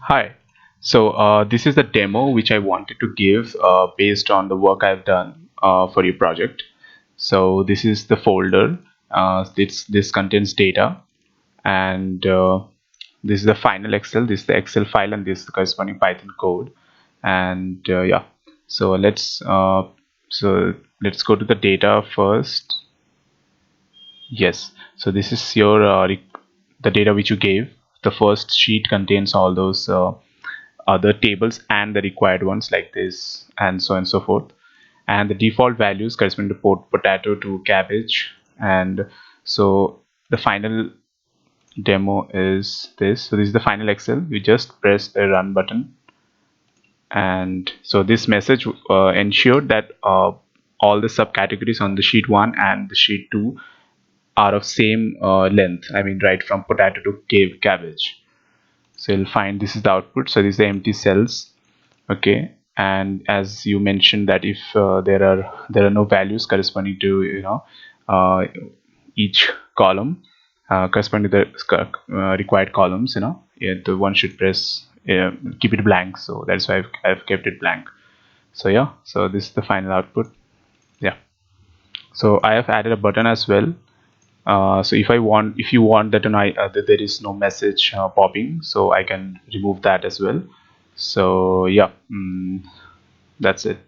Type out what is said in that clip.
Hi. This is the demo which I wanted to give based on the work I've done for your project. So this is the folder. This contains data, and this is the final Excel. This is the Excel file, and this is the corresponding Python code. And yeah, so so let's go to the data first. Yes. So this is your the data which you gave. The first sheet contains all those. Other tables and the required ones like this and so on and so forth, and the default values correspond to potato to cabbage. And so the final demo is this. So this is the final Excel. You just press the run button, and so this message ensured that all the subcategories on the sheet 1 and the sheet 2 are of same length. I mean, right from potato to cabbage. So you'll find this is the output. So these are the empty cells. Okay, and as you mentioned that if there are no values corresponding to uh, each column corresponding to the required columns, yeah, the one should press keep it blank. So that's why I've kept it blank. So yeah, so this is the final output. Yeah, so I have added a button as well. So if you want that, that there is no message popping, so I can remove that as well. So yeah, that's it.